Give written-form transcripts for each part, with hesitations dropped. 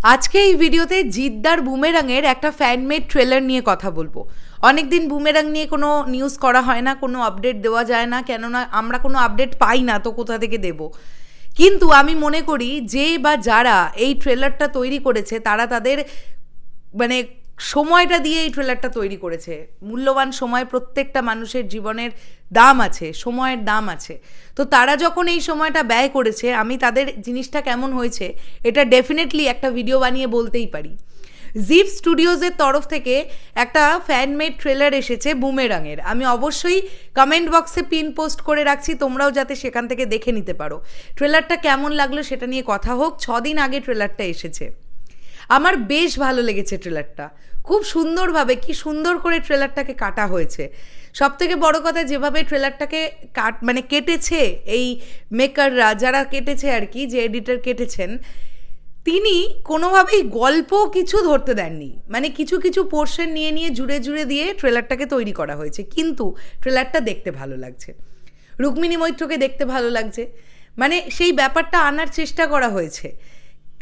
আজকে এই ভিডিওতে জিদ্দার বুমেরাংয়ের একটা ফ্যানমেড ট্রেলার নিয়ে কথা বলবো। অনেক দিন বুমেরাং নিয়ে কোনো নিউজ করা হয় না, কোনো আপডেট দেওয়া যায় না, কেননা আমরা কোনো আপডেট পাই না, তো কোথা থেকে দেব। কিন্তু আমি মনে করি যে বা যারা এই ট্রেলারটা তৈরি করেছে তারা তাদের মানে সময়টা দিয়ে এই ট্রেলারটা তৈরি করেছে। মূল্যবান সময়, প্রত্যেকটা মানুষের জীবনের দাম আছে, সময়ের দাম আছে। তো তারা যখন এই সময়টা ব্যয় করেছে, আমি তাদের জিনিসটা কেমন হয়েছে এটা ডেফিনেটলি একটা ভিডিও বানিয়ে বলতেই পারি। জিপ স্টুডিওজের তরফ থেকে একটা ফ্যানমেড ট্রেলার এসেছে বুমেরাংয়ের। আমি অবশ্যই কমেন্ট বক্সে পিন পোস্ট করে রাখছি, তোমরাও যাতে সেখান থেকে দেখে নিতে পারো। ট্রেলারটা কেমন লাগলো সেটা নিয়ে কথা হোক। 6 দিন আগে ট্রেলারটা এসেছে, আমার বেশ ভালো লেগেছে ট্রেলারটা। খুব সুন্দরভাবে, কি সুন্দর করে ট্রেলারটাকে কাটা হয়েছে। সবথেকে বড় কথা, যেভাবে ট্রেলারটাকে কেটেছে এই মেকাররা, যারা কেটেছে আর কি, যে এডিটর কেটেছেন, তিনি কোনোভাবেই গল্প কিছু ধরতে দেননি। মানে কিছু কিছু পোর্শন নিয়ে নিয়ে জুড়ে জুড়ে দিয়ে ট্রেলারটাকে তৈরি করা হয়েছে, কিন্তু ট্রেলারটা দেখতে ভালো লাগছে। রুক্মিণী মৈত্রকে দেখতে ভালো লাগছে, মানে সেই ব্যাপারটা আনার চেষ্টা করা হয়েছে,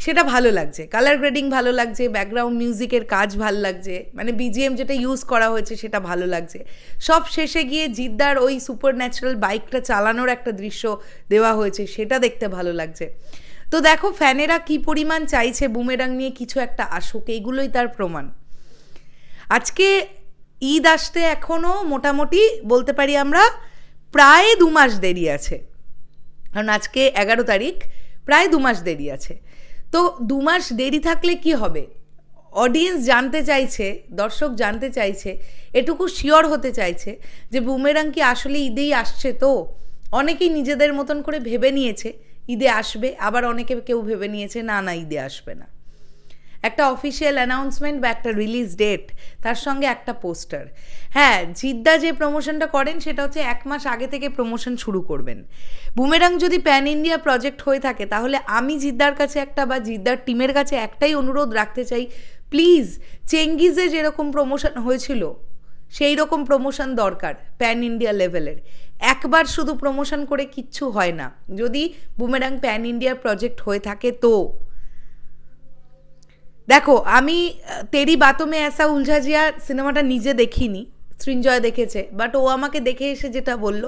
সেটা ভালো লাগছে। কালার গ্রেডিং ভালো লাগছে, ব্যাকগ্রাউন্ড মিউজিকের কাজ ভালো লাগছে, মানে বিজিএম যেটা ইউজ করা হয়েছে সেটা ভালো লাগছে। সব শেষে গিয়ে জিদ্দার ওই সুপার ন্যাচারাল বাইকটা চালানোর একটা দৃশ্য দেওয়া হয়েছে, সেটা দেখতে ভালো লাগছে। তো দেখো ফ্যানেরা কি পরিমাণ চাইছে বুমেরাং নিয়ে কিছু একটা আসুক, এইগুলোই তার প্রমাণ। আজকে ঈদ আসতে এখনও মোটামুটি বলতে পারি আমরা প্রায় 2 মাস দেরি আছে, কারণ আজকে 11 তারিখ, প্রায় 2 মাস দেরি আছে। তো 2 মাস দেরি থাকলে কি হবে? অডিয়েন্স জানতে চাইছে, দর্শক জানতে চাইছে, এটুকু শিওর হতে চাইছে যে বুমেরাং কি আসলে ঈদেই আসছে। তো অনেকেই নিজেদের মতন করে ভেবে নিয়েছে ঈদে আসবে, আবার কেউ ভেবে নিয়েছে না না ঈদে আসবে না। একটা অফিসিয়াল অ্যানাউন্সমেন্ট বা একটা রিলিজ ডেট, তার সঙ্গে একটা পোস্টার। হ্যাঁ, জিদ্দা যে প্রমোশনটা করেন সেটা হচ্ছে 1 মাস আগে থেকে প্রমোশন শুরু করবেন। বুমেরাং যদি প্যান ইন্ডিয়া প্রজেক্ট হয়ে থাকে, তাহলে আমি জিদ্দার কাছে একটা বা জিদ্দার টিমের কাছে একটাই অনুরোধ রাখতে চাই, প্লিজ চেঙ্গিজে যেরকম প্রমোশন হয়েছিল সেই রকম প্রমোশন দরকার প্যান ইন্ডিয়া লেভেলের। একবার শুধু প্রমোশন করে কিচ্ছু হয় না, যদি বুমেরাং প্যান ইন্ডিয়ার প্রজেক্ট হয়ে থাকে। তো দেখো, আমি তেরি বাতো মে এসা উলঝা জিয়া সিনেমাটা নিজে দেখিনি, সৃঞ্জয় দেখেছে, বাট ও আমাকে দেখে এসে যেটা বলল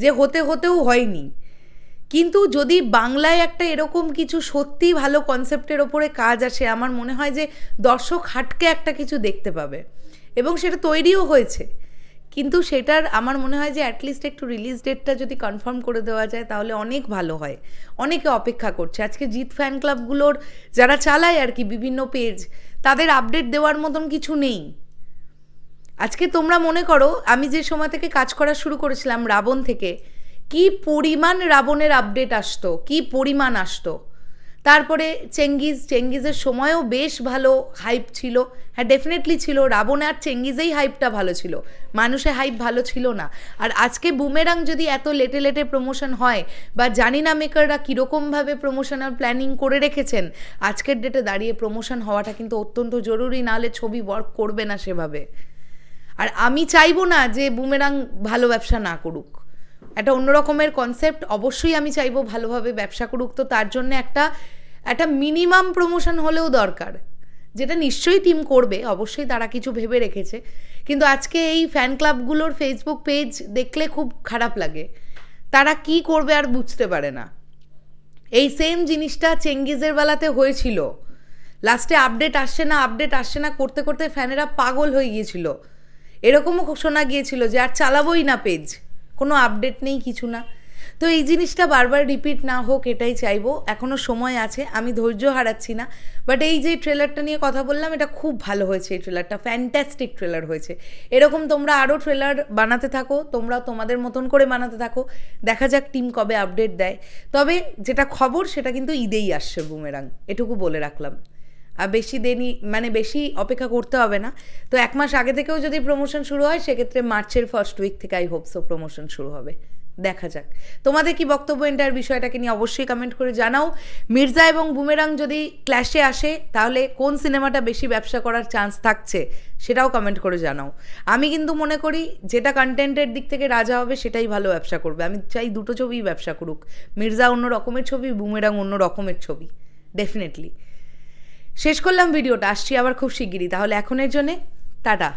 যে হতে হতেও হয়নি। কিন্তু যদি বাংলায় একটা এরকম কিছু সত্যি ভালো কনসেপ্টের ওপরে কাজ আসে, আমার মনে হয় যে দর্শক হাটকে একটা কিছু দেখতে পাবে, এবং সেটা তৈরিও হয়েছে। কিন্তু সেটার আমার মনে হয় যে অ্যাটলিস্ট একটু রিলিজ ডেটটা যদি কনফার্ম করে দেওয়া যায় তাহলে অনেক ভালো হয়। অনেকে অপেক্ষা করছে। আজকে জিত ফ্যান ক্লাবগুলোর যারা চালায় আর কি বিভিন্ন পেজ, তাদের আপডেট দেওয়ার মতন কিছু নেই। আজকে তোমরা মনে করো, আমি যে সময় থেকে কাজ করা শুরু করেছিলাম রাবণ থেকে, কি পরিমাণ রাবণের আপডেট আসতো, কি পরিমাণ আসতো। তারপরে চেঙ্গিজের সময়ও বেশ ভালো হাইপ ছিল। হ্যাঁ, ডেফিনেটলি ছিল, রাবণ আর চেঙ্গিজেই হাইপটা ভালো ছিল, মানুষের হাইপ ভালো ছিল না। আর আজকে বুমেরাং যদি এত লেটে লেটে প্রমোশন হয়, বা জানি না মেকাররা কীরকমভাবে প্রমোশনাল প্ল্যানিং করে রেখেছেন, আজকের ডেটে দাঁড়িয়ে প্রমোশন হওয়াটা কিন্তু অত্যন্ত জরুরি, নাহলে ছবি ওয়ার্ক করবে না সেভাবে। আর আমি চাইবো না যে বুমেরাং ভালো ব্যবসা না করুক, একটা অন্য রকমের কনসেপ্ট অবশ্যই আমি চাইবো ভালোভাবে ব্যবসা করুক। তো তার জন্য একটা মিনিমাম প্রমোশন হলেও দরকার, যেটা নিশ্চয়ই টিম করবে, অবশ্যই তারা কিছু ভেবে রেখেছে। কিন্তু আজকে এই ফ্যান ক্লাবগুলোর ফেসবুক পেজ দেখলে খুব খারাপ লাগে, তারা কি করবে আর বুঝতে পারে না। এই সেম জিনিসটা চেঙ্গিজের বেলাতে হয়েছিল, লাস্টে আপডেট আসছে না করতে করতে ফ্যানেরা পাগল হয়ে গিয়েছিল। এরকমও শোনা গিয়েছিল যে আর চালাবোই না পেজ, কোনো আপডেট নেই, কিছু না। তো এই জিনিসটা বারবার রিপিট না হোক, এটাই চাইবো। এখনও সময় আছে, আমি ধৈর্য হারাচ্ছি না। বাট এই যে ট্রেলারটা নিয়ে কথা বললাম, এটা খুব ভালো হয়েছে, এই ট্রেলারটা ফ্যান্টাস্টিক ট্রেলার হয়েছে। এরকম তোমরা আরও ট্রেলার বানাতে থাকো, তোমরা তোমাদের মতন করে বানাতে থাকো, দেখা যাক টিম কবে আপডেট দেয়। তবে যেটা খবর সেটা কিন্তু ঈদেই আসছে বুমেরাং, এটুকু বলে রাখলাম। আর বেশি দেরি বেশি অপেক্ষা করতে হবে না। তো 1 মাস আগে থেকেও যদি প্রমোশন শুরু হয়, সেক্ষেত্রে মার্চের ফার্স্ট উইক থেকে আই হোপ সো প্রমোশন শুরু হবে। দেখা যাক তোমাদের কি বক্তব্য এন্টার বিষয়টাকে নিয়ে, অবশ্যই কমেন্ট করে জানাও। মির্জা এবং বুমেরাং যদি ক্ল্যাশে আসে, তাহলে কোন সিনেমাটা বেশি ব্যবসা করার চান্স থাকছে সেটাও কমেন্ট করে জানাও। আমি কিন্তু মনে করি যেটা কন্টেন্টের দিক থেকে রাজা হবে সেটাই ভালো ব্যবসা করবে। আমি চাই দুটো ছবিই ব্যবসা করুক, মির্জা অন্য রকমের ছবি, বুমেরাং অন্য রকমের ছবি, ডেফিনেটলি। শেষ করলাম ভিডিওটা, আসছি আবার খুব শিগগিরই। তাহলে এখনের জন্যে টাটা।